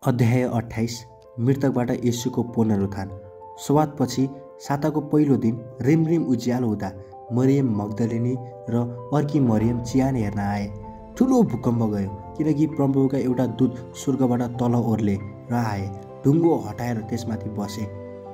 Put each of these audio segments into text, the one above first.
अध्याय 28 मृतकबाट येशूको पुनरुत्थान। सुवातपछि साताको पहिलो दिन रिमरिम उज्यालो हुँदा मरियम मग्दलिनी र अर्की मरियम चिहान हेर्न आए। ठुलो भूकम्प गयो, किनकि प्रभुका एउटा दूत स्वर्गबाट तल ओर्ले र आए, ढुङ्गो हटाएर त्यसमाथि बसे।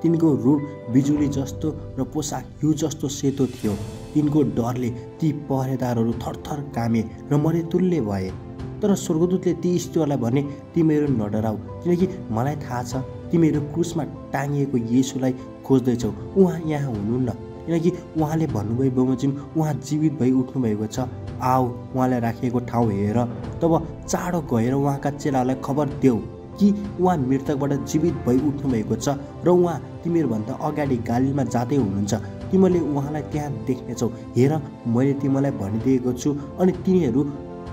तिनको रूप बिजुली जस्तो र पोसाक हिउँ जस्तो सेतो थियो। तिनको डरले ती पहरेदारहरू थरथर कामे र मरेतुल्य भए। तर स्वर्गदूतले ती स्त्रीहरूलाई भने, तिमीहरू नडराऊ, किनकि मलाई थाहा छ तिमीहरू क्रुसमा टाँगिएको येशूलाई खोज्दैछौ। उहाँ यहाँ हुनुहुन्न, किनकि उहाँले भन्नुभयो बमोजिम उहाँ जीवित भई उठ्नु भएको छ। आऊ, उहाँलाई राखिएको ठाउँ हेर। तब चाँडो गएर उहाँका चेलाहरूलाई खबर देऊ कि उहाँ मृतकबाट जीवित भई उठ्नु भएको छ र उहाँ तिमीहरूभन्दा अगाडि गालीलमा जाँदै हुनुहुन्छ। तिमीहरूले उहाँलाई त्यहाँ देख्नेछौ। हेर, मैले तिमीलाई भनिदिएको छु। अनि तिनीहरू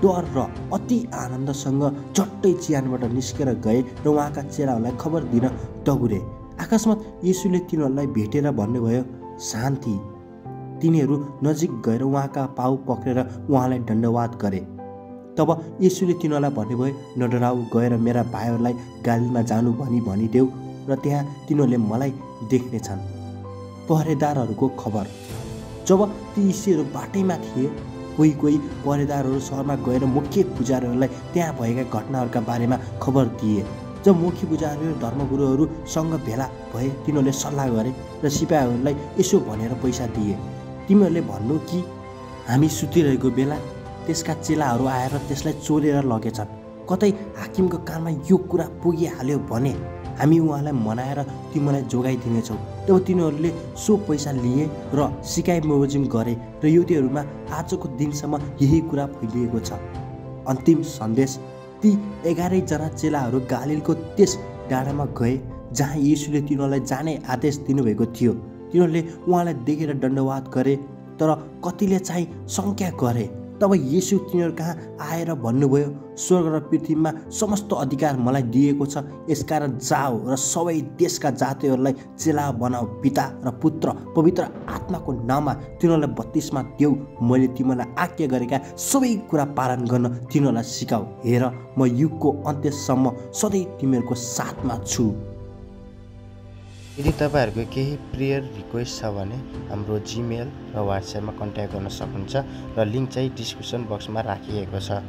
डर र अति आनन्दसँग झट्टै चिहानबाट निस्केर गए र उहाँका चेलाहरूलाई खबर दिन दगुरे। अकस्मात येशूले तिनीहरूलाई भेटेर भन्नुभयो, शान्ति। तिनीहरू नजिक गएर उहाँका पाउ पक्रेर उहाँलाई दण्डवाद गरे। तब येशूले तिनीहरूलाई भन्नुभयो, नडराऊ, गएर मेरा भाइहरूलाई गालीलमा जानु भनिदेऊ र त्यहाँ तिनीहरूले मलाई देख्नेछन्। पहरेदारहरूको खबर। जब ती यीशुहरू बाटैमा थिए, कोही पहरेदारहरू सहरमा गएर मुख्य पुजारीहरूलाई त्यहाँ भएका घटनाहरूका बारेमा खबर दिए। जब मुख्य पुजारीहरू धर्मगुरुहरूसँग भेला भए, तिनीहरूले सल्लाह गरे र सिपाहीहरूलाई यसो भनेर पैसा दिए, तिमीहरूले भन्नु कि हामी सुतिरहेको बेला त्यसका चेलाहरू आएर त्यसलाई चोरेर लगेछन्। कतै हाकिमको कानमा यो कुरा पुगिहाल्यो भने हामी उहाँलाई मनाएर तिमीलाई जोगाइदिनेछौँ। तब तिनीहरूले सो पैसा लिए र सिकाइ बमोजिम गरे र युवतीहरूमा आजको दिनसम्म यही कुरा फैलिएको छ। अन्तिम सन्देश। ती 11 जना चेलाहरू गालीलको त्यस डाँडामा गए जहाँ येशूले तिनीहरूलाई जाने आदेश दिनुभएको थियो। तिनीहरूले उहाँलाई देखेर दण्डवाद गरे, तर कतिले चाहिँ शङ्का गरे। तब येशू तिनीहरू कहाँ आएर भन्नुभयो, स्वर्ग र पृथ्वीमा समस्त अधिकार मलाई दिएको छ। यसकारण जाऊ र सबै देशका जातिहरूलाई चेला बनाऊ। पिता र पुत्र पवित्र आत्माको नाममा तिनीहरूलाई बत्तिस्मा देऊ। मैले तिमीलाई आज्ञा गरेका सबै कुरा पालन गर्न तिनीहरूलाई सिकाऊ। हेर, म युगको अन्त्यसम्म सधैँ तिमीहरूको साथमा छु। यदि तपाईँहरूको केही प्रेयर रिक्वेस्ट छ भने हाम्रो जिमेल र व्हाट्सएपमा कन्ट्याक्ट गर्न सक्नुहुन्छ र लिङ्क चाहिँ डिस्क्रिप्सन बक्समा राखिएको छ।